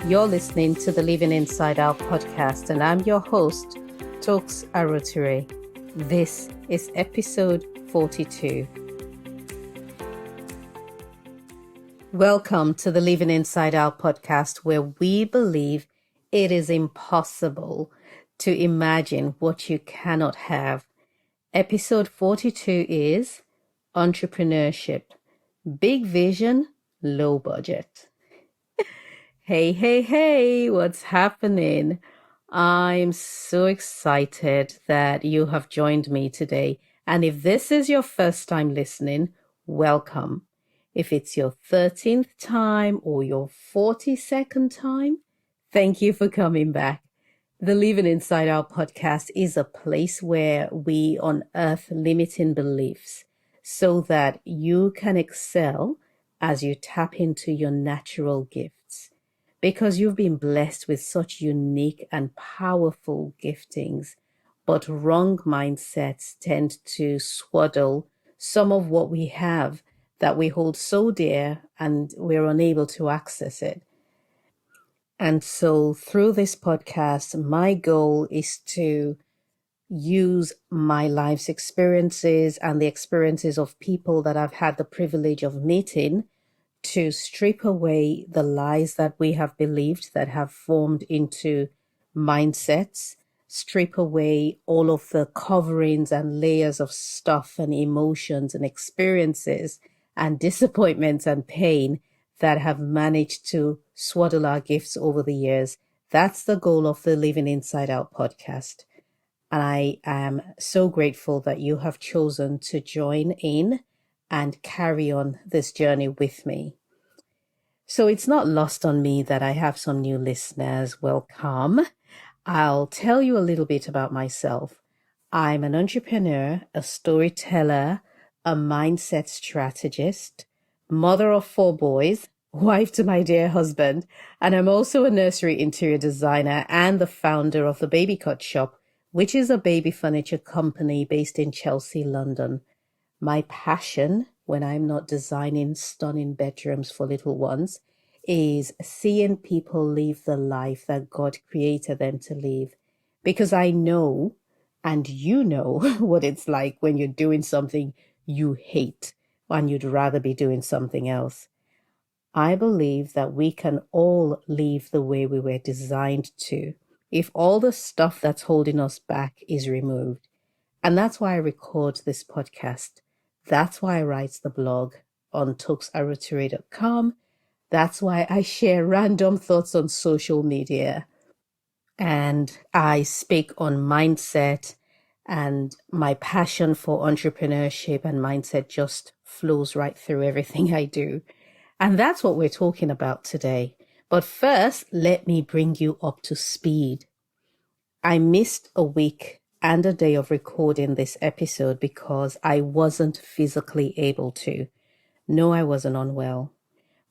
You're listening to the Living Inside Out podcast, and I'm your host, Toks Aruoture. This is episode 42. Welcome to the Living Inside Out podcast, where we believe it is impossible to imagine what you cannot have. Episode 42 is Entrepreneurship. Big vision, low budget. Hey, what's happening? I'm so excited that you have joined me today. And if this is your first time listening, welcome. If it's your 13th time or your 42nd time, thank you for coming back. The Living Inside Out podcast is a place where we unearth limiting beliefs so that you can excel as you tap into your natural gifts. Because you've been blessed with such unique and powerful giftings, but wrong mindsets tend to swaddle some of what we have that we hold so dear, and we're unable to access it. And so through this podcast, my goal is to use my life's experiences and the experiences of people that I've had the privilege of meeting to strip away the lies that we have believed that have formed into mindsets, strip away all of the coverings and layers of stuff and emotions and experiences and disappointments and pain that have managed to swaddle our gifts over the years. That's the goal of the Living Inside Out podcast. And I am so grateful that you have chosen to join in and carry on this journey with me. So it's not lost on me that I have some new listeners. Welcome. I'll tell you a little bit about myself. I'm an entrepreneur, a storyteller, a mindset strategist, mother of 4 boys, wife to my dear husband, and I'm also a nursery interior designer and the founder of the Baby Cut Shop, which is a baby furniture company based in Chelsea, London. My passion, when I'm not designing stunning bedrooms for little ones, is seeing people live the life that God created them to live. Because I know, and you know, what it's like when you're doing something you hate and you'd rather be doing something else. I believe that we can all live the way we were designed to if all the stuff that's holding us back is removed. And that's why I record this podcast. That's why I write the blog on toksaruoture.com. That's why I share random thoughts on social media. And I speak on mindset, and my passion for entrepreneurship and mindset just flows right through everything I do. And that's what we're talking about today. But first, let me bring you up to speed. I missed a week and a day of recording this episode because I wasn't physically able to. No, I wasn't unwell.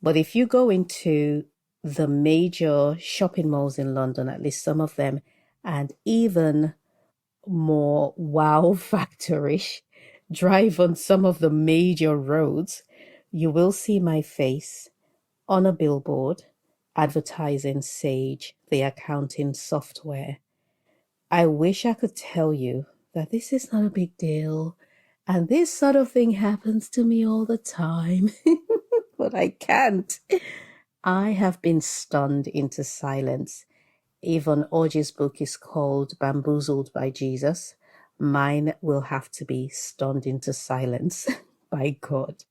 But if you go into the major shopping malls in London, at least some of them, and even more wow factorish, drive on some of the major roads, you will see my face on a billboard advertising Sage, the accounting software. I wish I could tell you that this is not a big deal and this sort of thing happens to me all the time, but I can't. I have been stunned into silence. Yvonne Orji's book is called Bamboozled by Jesus. Mine will have to be stunned into silence by God.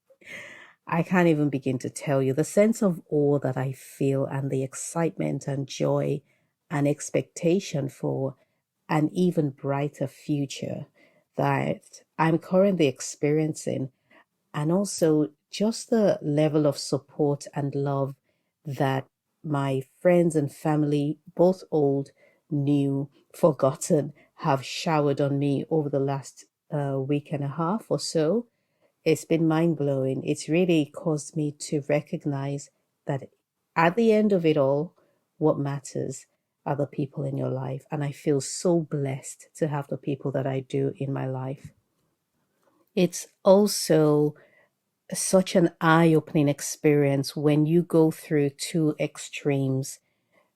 I can't even begin to tell you the sense of awe that I feel and the excitement and joy and expectation for an even brighter future that I'm currently experiencing, and also just the level of support and love that my friends and family, both old, new, forgotten, have showered on me over the last week and a half or so. It's been mind-blowing. It's really caused me to recognize that at the end of it all, what matters are the people in your life. And I feel so blessed to have the people that I do in my life. It's also such an eye-opening experience when you go through 2 extremes.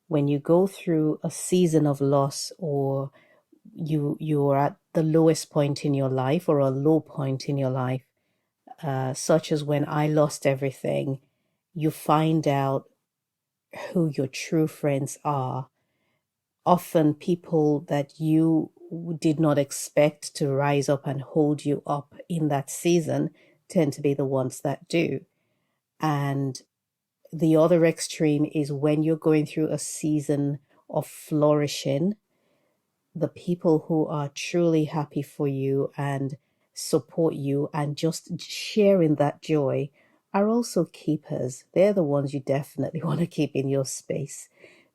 when you go through a season of loss, or you're at the lowest point in your life or a low point in your life, such as when I lost everything, you find out who your true friends are. Often people that you did not expect to rise up and hold you up in that season tend to be the ones that do. And the other extreme is when you're going through a season of flourishing, the people who are truly happy for you and support you and just sharing that joy are also keepers. They're the ones you definitely want to keep in your space,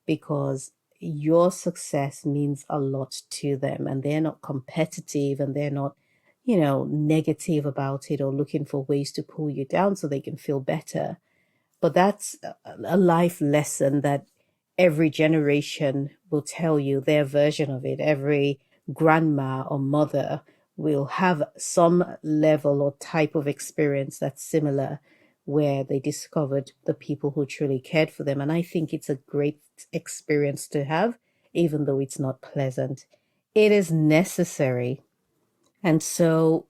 because your success means a lot to them, and they're not competitive, and they're not, negative about it or looking for ways to pull you down so they can feel better. But that's a life lesson that every generation will tell you their version of it. Every grandma or mother will have some level or type of experience that's similar, where they discovered the people who truly cared for them. And I think it's a great experience to have, even though it's not pleasant. It is necessary. And so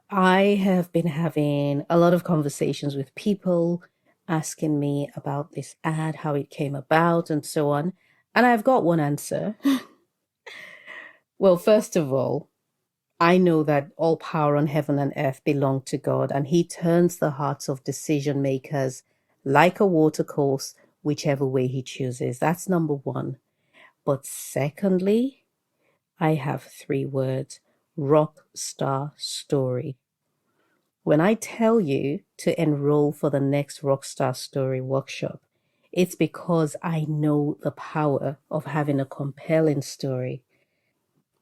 I have been having a lot of conversations with people asking me about this ad, how it came about, and so on. And I've got one answer. Well, first of all, I know that all power on heaven and earth belong to God, and He turns the hearts of decision makers like a watercourse, whichever way He chooses. That's number one. But secondly, I have 3 words: rock star story. When I tell you to enroll for the next Rockstar Story workshop, it's because I know the power of having a compelling story.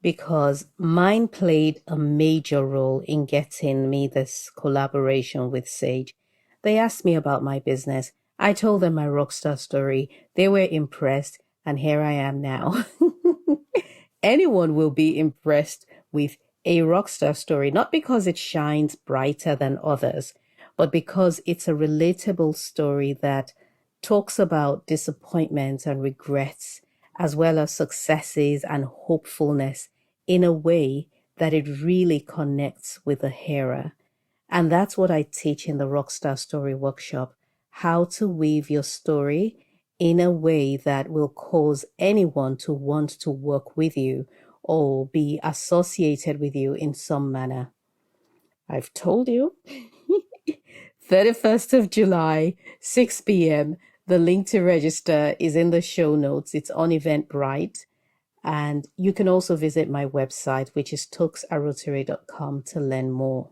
Because mine played a major role in getting me this collaboration with Sage. They asked me about my business. I told them my rockstar story. They were impressed, and here I am now. Anyone will be impressed with a rockstar story, not because it shines brighter than others, but because it's a relatable story that talks about disappointments and regrets, as well as successes and hopefulness, in a way that it really connects with the hearer. And that's what I teach in the Rockstar Story Workshop: how to weave your story in a way that will cause anyone to want to work with you or be associated with you in some manner. I've told you. 31st of July, 6 p.m. The link to register is in the show notes. It's on Eventbrite. And you can also visit my website, which is toksaruoture.com, to learn more.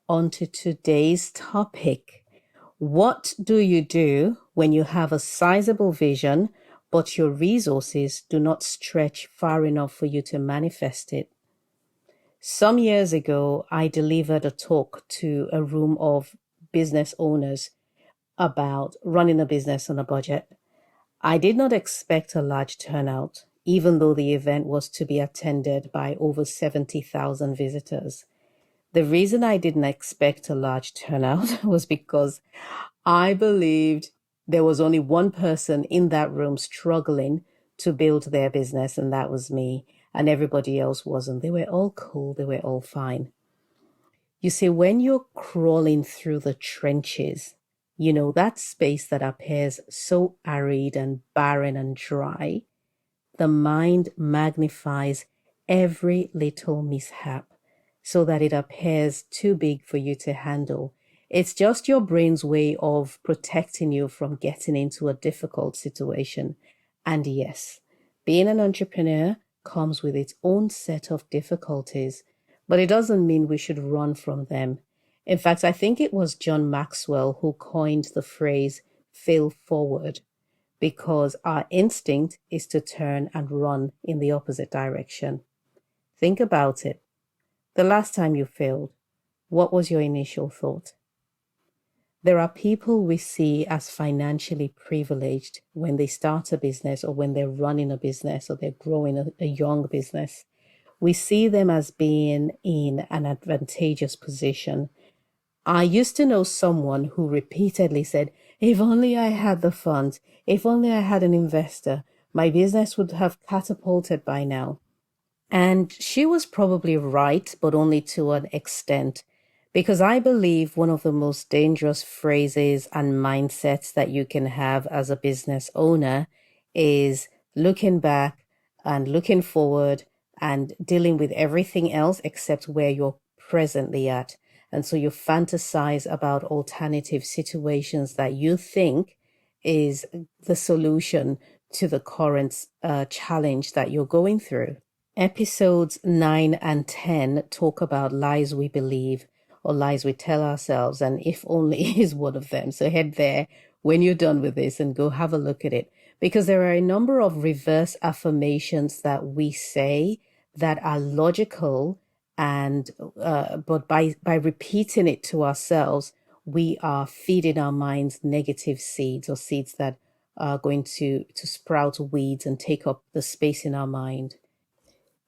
On to today's topic. What do you do when you have a sizable vision, but your resources do not stretch far enough for you to manifest it? Some years ago, I delivered a talk to a room of business owners about running a business on a budget. I did not expect a large turnout, even though the event was to be attended by over 70,000 visitors. The reason I didn't expect a large turnout was because I believed there was only one person in that room struggling to build their business, and that was me, and everybody else wasn't. They were all cool. They were all fine. You see, when you're crawling through the trenches, that space that appears so arid and barren and dry, the mind magnifies every little mishap so that it appears too big for you to handle. It's just your brain's way of protecting you from getting into a difficult situation. And yes, being an entrepreneur comes with its own set of difficulties, but it doesn't mean we should run from them. In fact, I think it was John Maxwell who coined the phrase fail forward, because our instinct is to turn and run in the opposite direction. Think about it. The last time you failed, what was your initial thought? There are people we see as financially privileged when they start a business, or when they're running a business, or they're growing a young business. We see them as being in an advantageous position. I used to know someone who repeatedly said, If only I had the funds. If only I had an investor. My business would have catapulted by now. And she was probably right, but only to an extent. Because I believe one of the most dangerous phrases and mindsets that you can have as a business owner is looking back and looking forward and dealing with everything else except where you're presently at. And so you fantasize about alternative situations that you think is the solution to the current challenge that you're going through. Episodes 9 and 10 talk about lies we believe or lies we tell ourselves, and if only is one of them. So head there when you're done with this and go have a look at it, because there are a number of reverse affirmations that we say that are logical, and but by repeating it to ourselves, we are feeding our minds negative seeds, or seeds that are going to sprout weeds and take up the space in our mind.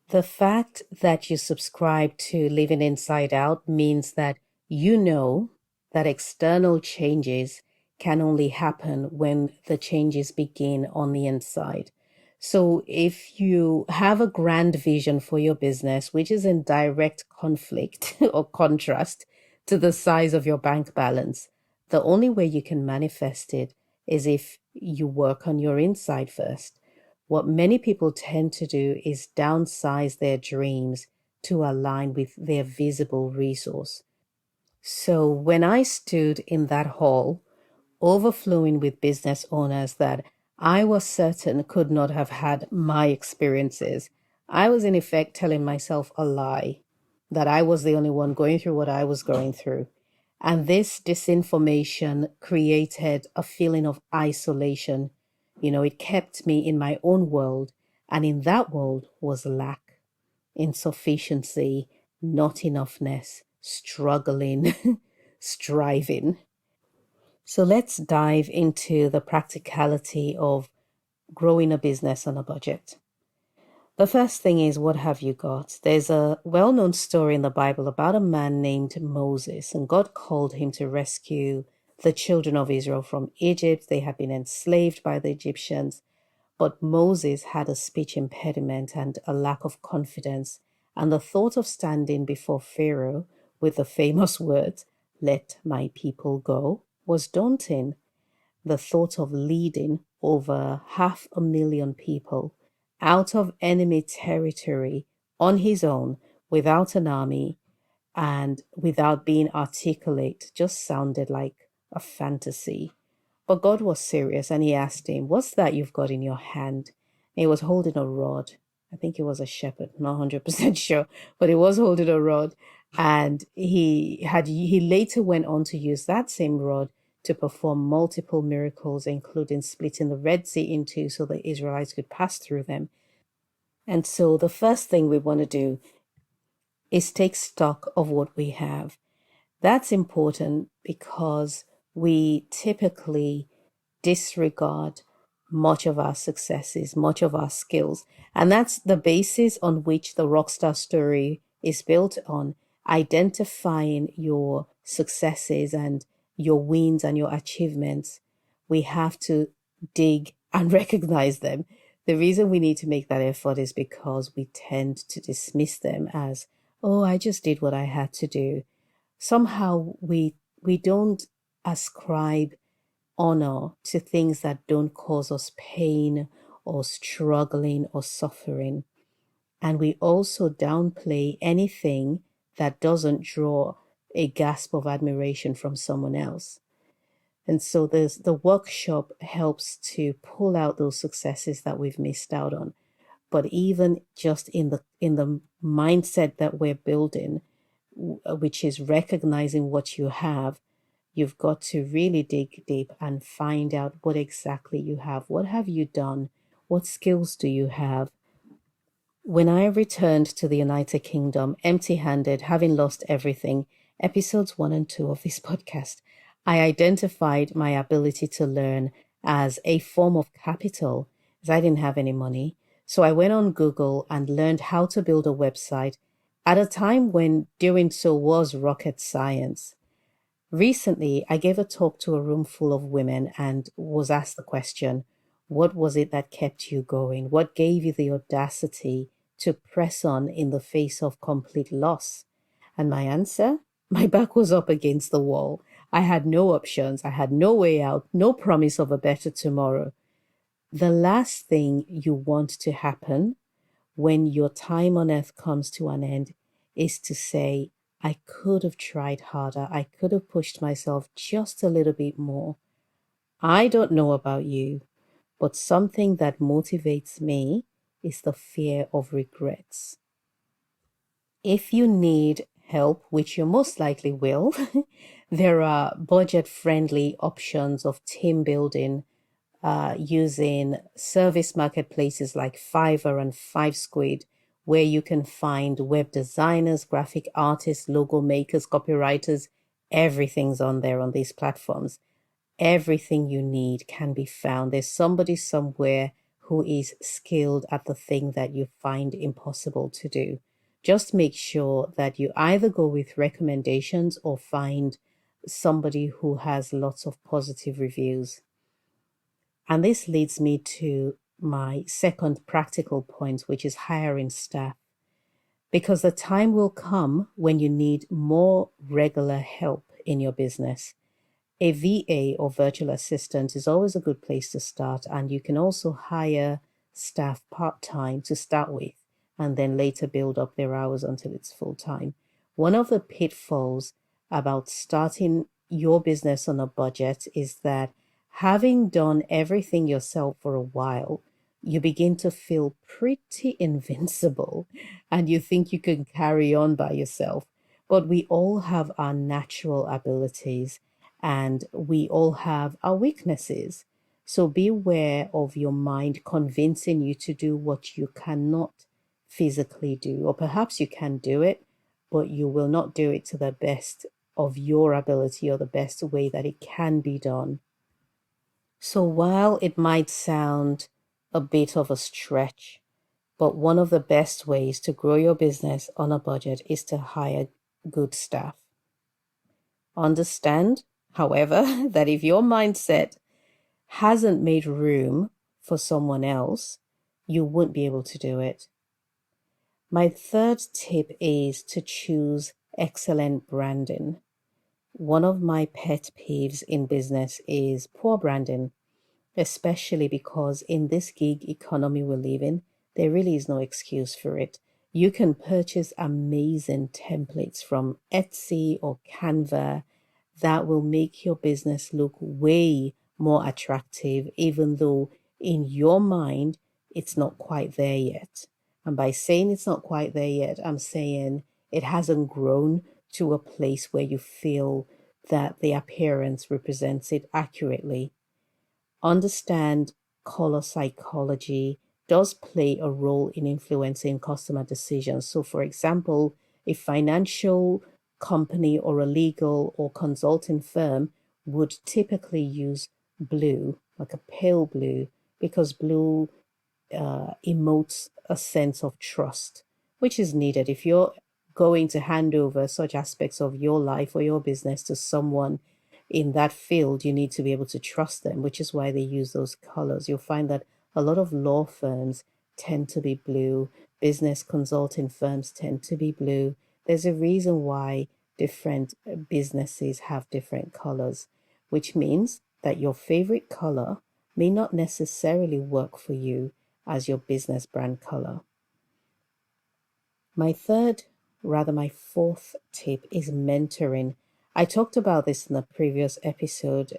The fact that you subscribe to Living Inside Out means that you know that external changes can only happen when the changes begin on the inside. So if you have a grand vision for your business, which is in direct conflict or contrast to the size of your bank balance, the only way you can manifest it is if you work on your inside first. What many people tend to do is downsize their dreams to align with their visible resource. So when I stood in that hall, overflowing with business owners that I was certain could not have had my experiences, I was in effect telling myself a lie, that I was the only one going through what I was going through. And this disinformation created a feeling of isolation. It kept me in my own world, and in that world was lack, insufficiency, not enoughness, struggling, striving. So let's dive into the practicality of growing a business on a budget. The first thing is, what have you got? There's a well known story in the Bible about a man named Moses, and God called him to rescue the children of Israel from Egypt. They had been enslaved by the Egyptians, but Moses had a speech impediment and a lack of confidence. And the thought of standing before Pharaoh with the famous words, "Let my people go," was daunting. The thought of leading over 500,000 people out of enemy territory on his own, without an army and without being articulate, just sounded like a fantasy. But God was serious, and he asked him, "What's that you've got in your hand?" And he was holding a rod. I think it was a shepherd, not 100% sure, but he was holding a rod. And he later went on to use that same rod to perform multiple miracles, including splitting the Red Sea in two so the Israelites could pass through them. And so the first thing we want to do is take stock of what we have. That's important because we typically disregard much of our successes, much of our skills. And that's the basis on which the Rockstar story is built on, identifying your successes and your wins and your achievements. We have to dig and recognize them. The reason we need to make that effort is because we tend to dismiss them as, "Oh, I just did what I had to do." Somehow we don't ascribe honor to things that don't cause us pain or struggling or suffering. And we also downplay anything that doesn't draw a gasp of admiration from someone else. And so the workshop helps to pull out those successes that we've missed out on. But even just in the mindset that we're building, which is recognizing what you have, you've got to really dig deep and find out what exactly you have. What have you done? What skills do you have? When I returned to the United Kingdom empty-handed, having lost everything, episodes 1 and 2 of this podcast, I identified my ability to learn as a form of capital, as I didn't have any money. So I went on Google and learned how to build a website at a time when doing so was rocket science. Recently, I gave a talk to a room full of women and was asked the question, what was it that kept you going? What gave you the audacity to press on in the face of complete loss? And my answer? My back was up against the wall. I had no options. I had no way out, no promise of a better tomorrow. The last thing you want to happen when your time on earth comes to an end is to say, I could have tried harder. I could have pushed myself just a little bit more. I don't know about you, but something that motivates me is the fear of regrets. If you need help, which you most likely will, there are budget friendly options of team building using service marketplaces like Fiverr and Five Squid, where you can find web designers, graphic artists, logo makers, copywriters. Everything's on there on these platforms. Everything you need can be found. There's somebody somewhere who is skilled at the thing that you find impossible to do. Just make sure that you either go with recommendations or find somebody who has lots of positive reviews. And this leads me to my second practical point, which is hiring staff. Because the time will come when you need more regular help in your business. A VA or virtual assistant is always a good place to start, and you can also hire staff part-time to start with and then later build up their hours until it's full-time. One of the pitfalls about starting your business on a budget is that having done everything yourself for a while, you begin to feel pretty invincible and you think you can carry on by yourself. But we all have our natural abilities and we all have our weaknesses. So beware of your mind convincing you to do what you cannot physically do, or perhaps you can do it, but you will not do it to the best of your ability or the best way that it can be done. So while it might sound a bit of a stretch, but one of the best ways to grow your business on a budget is to hire good staff. Understand, however, that if your mindset hasn't made room for someone else, you won't be able to do it. My third tip is to choose excellent branding. One of my pet peeves in business is poor branding, especially because in this gig economy we live in, there really is no excuse for it. You can purchase amazing templates from Etsy or Canva that will make your business look way more attractive, even though in your mind it's not quite there yet. And by saying it's not quite there yet, I'm saying it hasn't grown to a place where you feel that the appearance represents it accurately. Understand color psychology does play a role in influencing customer decisions. So, for example, a financial company or a legal or consulting firm would typically use blue, like a pale blue, because blue emotes a sense of trust, which is needed. If you're going to hand over such aspects of your life or your business to someone in that field, you need to be able to trust them, which is why they use those colors. You'll find that a lot of law firms tend to be blue, business consulting firms tend to be blue. There's a reason why different businesses have different colors, which means that your favorite color may not necessarily work for you as your business brand color. My fourth tip is mentoring. I talked about this in the previous episode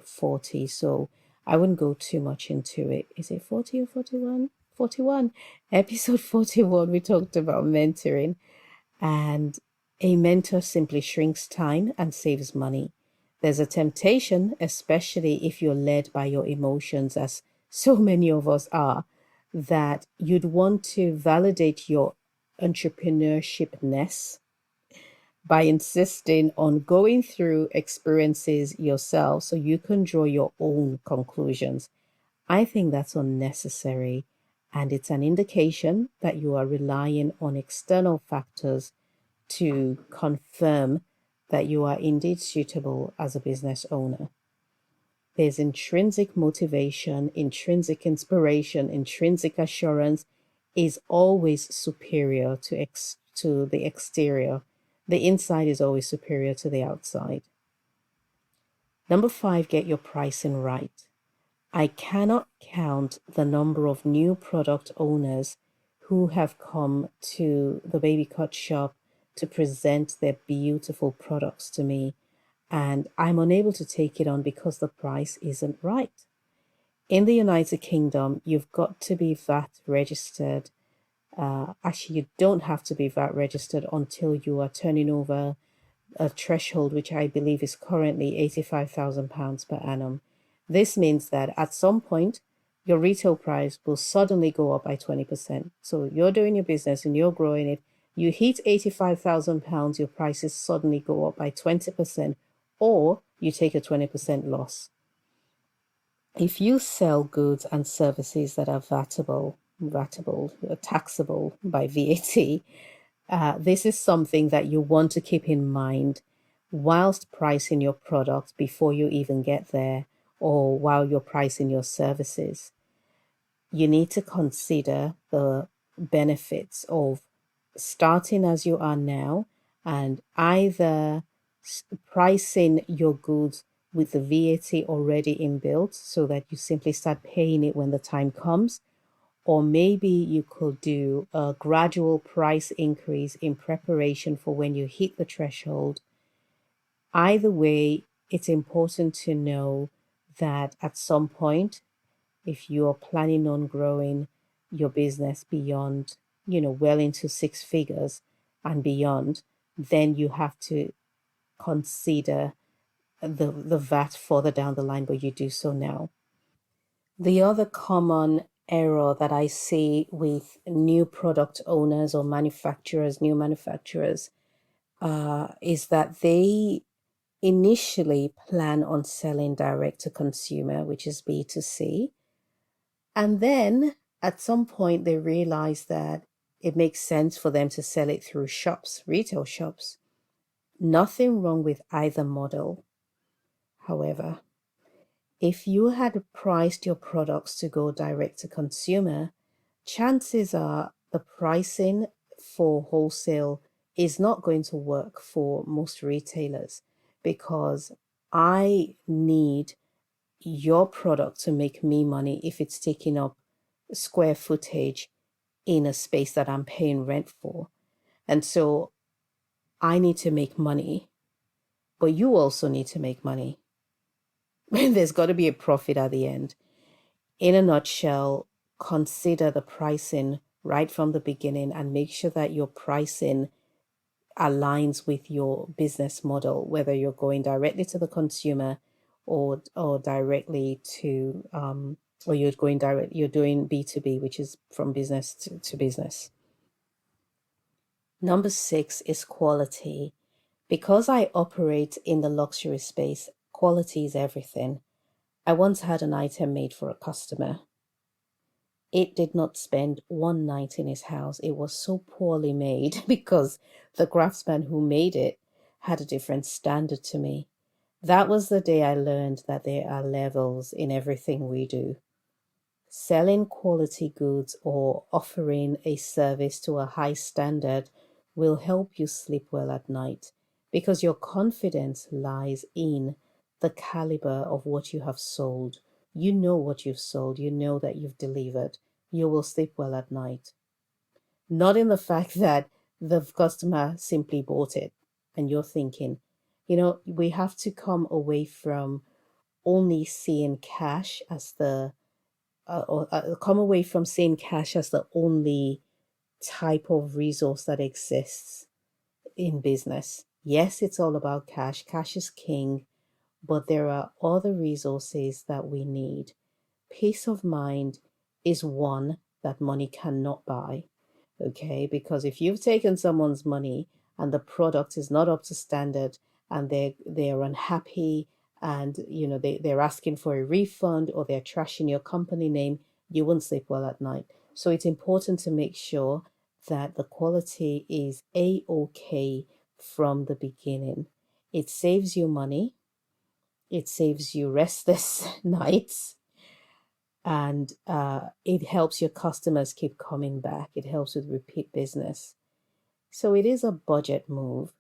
40, so I wouldn't go too much into it. Is it 40 or 41? 41. Episode 41, we talked about mentoring, and a mentor simply shrinks time and saves money. There's a temptation, especially if you're led by your emotions, as so many of us are, that you'd want to validate your entrepreneurshipness by insisting on going through experiences yourself so you can draw your own conclusions. I think that's unnecessary, and it's an indication that you are relying on external factors to confirm that you are indeed suitable as a business owner. There's intrinsic motivation, intrinsic inspiration, intrinsic assurance is always superior to the exterior. The inside is always superior to the outside. Number 5, get your pricing right. I cannot count the number of new product owners who have come to the baby cut shop to present their beautiful products to me, and I'm unable to take it on because the price isn't right. In the United Kingdom, you've got to be VAT registered. Actually, you don't have to be VAT registered until you are turning over a threshold, which I believe is currently £85,000 per annum. This means that at some point, your retail price will suddenly go up by 20%. So you're doing your business and you're growing it. You hit £85,000, your prices suddenly go up by 20%, or you take a 20% loss. If you sell goods and services that are taxable by VAT, this is something that you want to keep in mind whilst pricing your product before you even get there, or while you're pricing your services. You need to consider the benefits of starting as you are now and either pricing your goods with the VAT already inbuilt so that you simply start paying it when the time comes, or maybe you could do a gradual price increase in preparation for when you hit the threshold. Either way, it's important to know that at some point, if you're planning on growing your business beyond, well into 6 figures and beyond, then you have to consider the VAT further down the line, but you do so now. The other common error that I see with new product owners or new manufacturers, is that they initially plan on selling direct to consumer, which is B2C. And then at some point, they realize that it makes sense for them to sell it through shops, retail shops. Nothing wrong with either model. However, if you had priced your products to go direct to consumer, chances are the pricing for wholesale is not going to work for most retailers, because I need your product to make me money if it's taking up square footage in a space that I'm paying rent for. And so I need to make money, but you also need to make money. There's got to be a profit at the end. In a nutshell, consider the pricing right from the beginning and make sure that your pricing aligns with your business model, whether you're going directly to the consumer or directly to or you're doing B2B, which is from business to business. Number 6 is quality. Because I operate in the luxury space, quality is everything. I once had an item made for a customer. It did not spend one night in his house. It was so poorly made because the craftsman who made it had a different standard to me. That was the day I learned that there are levels in everything we do. Selling quality goods or offering a service to a high standard will help you sleep well at night, because your confidence lies in the caliber of what you have sold. You know what you've sold, you know that you've delivered. You will sleep well at night. Not in the fact that the customer simply bought it and you're thinking, we have to come away from only seeing cash as come away from seeing cash as the only type of resource that exists in business. Yes, it's all about cash. Cash is king, but there are other resources that we need. Peace of mind is one that money cannot buy. Okay, because if you've taken someone's money and the product is not up to standard and they're unhappy and they're asking for a refund or they're trashing your company name, you won't sleep well at night. So it's important to make sure that the quality is A-OK from the beginning. It saves you money, it saves you restless nights, and it helps your customers keep coming back. It helps with repeat business. So it is a budget move,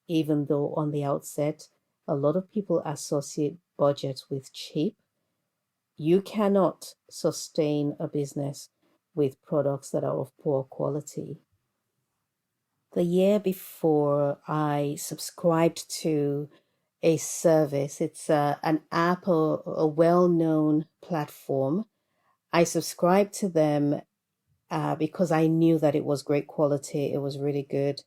even though on the outset, a lot of people associate budget with cheap. You cannot sustain a business with products that are of poor quality. The year before, I subscribed to a service. It's an app, a well-known platform. I subscribed to them because I knew that it was great quality. It was really good.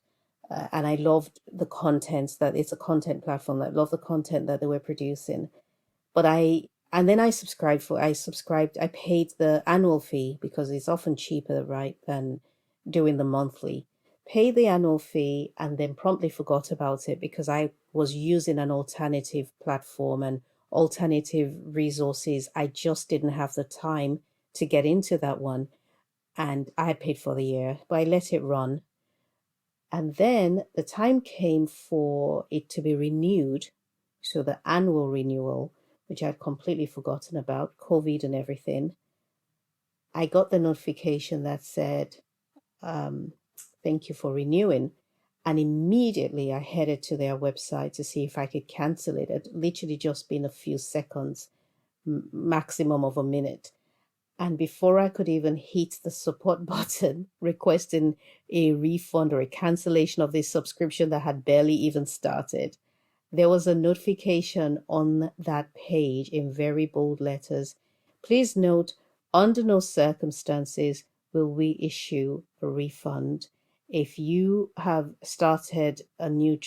And I loved the content that it's a content platform. I love the content that they were producing. But and then I paid the annual fee because it's often cheaper, right, than doing the monthly. Paid the annual fee and then promptly forgot about it because I was using an alternative platform and alternative resources. I just didn't have the time to get into that one. And I had paid for the year, but I let it run. And then the time came for it to be renewed. So the annual renewal, which I'd completely forgotten about, COVID and everything. I got the notification that said, thank you for renewing. And immediately I headed to their website to see if I could cancel it. It literally just been a few seconds, maximum of a minute. And before I could even hit the support button requesting a refund or a cancellation of this subscription that had barely even started, there was a notification on that page in very bold letters. Please note, under no circumstances will we issue a refund. If you have started a new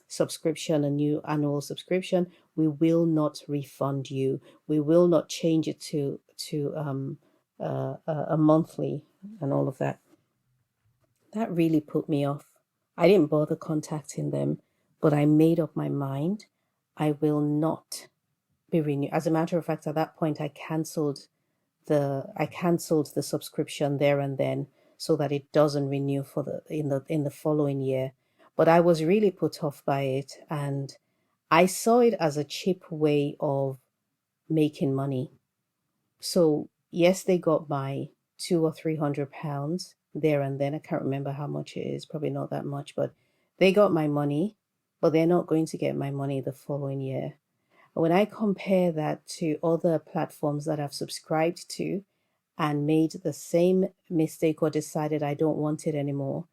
subscription, a new annual subscription, we will not refund you. We will not change it to a monthly and all of that. That really put me off. I didn't bother contacting them, but I made up my mind. I will not be renewed. As a matter of fact, at that point, I cancelled the subscription there and then so that it doesn't renew for the following year. But I was really put off by it, and I saw it as a cheap way of making money. So yes, they got my £200 or £300 there and then. I can't remember how much it is, probably not that much, but they got my money, but they're not going to get my money the following year. And when I compare that to other platforms that I've subscribed to and made the same mistake or decided I don't want it anymore,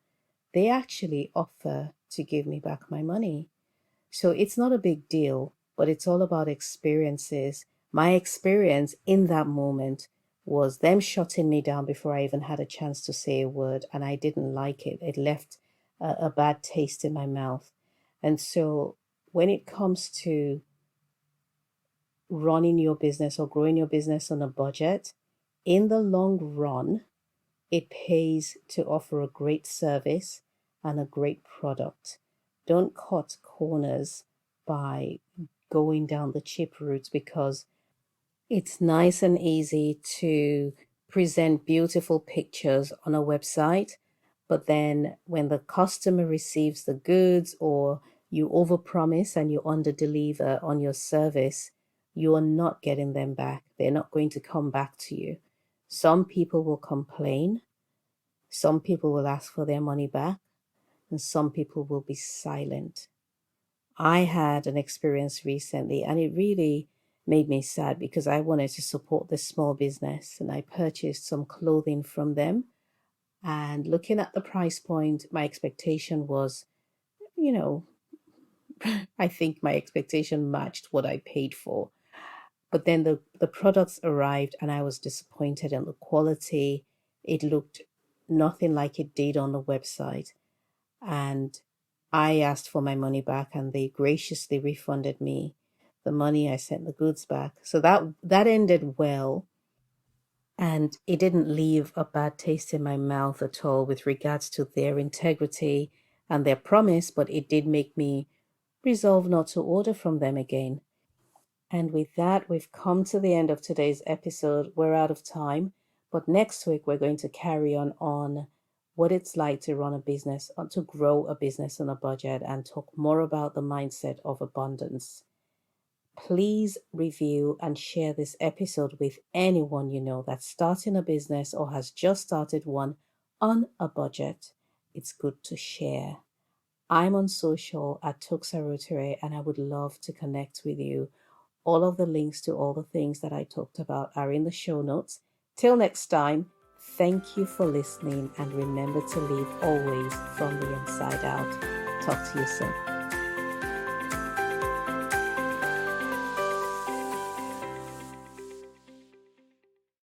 they actually offer to give me back my money. So it's not a big deal, but it's all about experiences. My experience in that moment was them shutting me down before I even had a chance to say a word, and I didn't like it. It left a bad taste in my mouth. And so when it comes to running your business or growing your business on a budget, in the long run, it pays to offer a great service and a great product. Don't cut corners by going down the cheap route because it's nice and easy to present beautiful pictures on a website, but then when the customer receives the goods or you overpromise and you underdeliver on your service, you are not getting them back. They're not going to come back to you. Some people will complain, some people will ask for their money back, and some people will be silent. I had an experience recently and it really made me sad because I wanted to support this small business and I purchased some clothing from them. And looking at the price point, my expectation was, you know, I think my expectation matched what I paid for. But then the products arrived and I was disappointed in the quality. It looked nothing like it did on the website. And I asked for my money back and they graciously refunded me the money. I sent the goods back. So that ended well. And it didn't leave a bad taste in my mouth at all with regards to their integrity and their promise, but it did make me resolve not to order from them again. And with that, we've come to the end of today's episode. We're out of time, but next week we're going to carry on what it's like to run a business or to grow a business on a budget and talk more about the mindset of abundance. Please review and share this episode with anyone you know that's starting a business or has just started one on a budget. It's good to share. I'm on social at Toks Aruoture, and I would love to connect with you. All of the links to all the things that I talked about are in the show notes. Till next time, thank you for listening, and remember to live always from the inside out. Talk to you soon.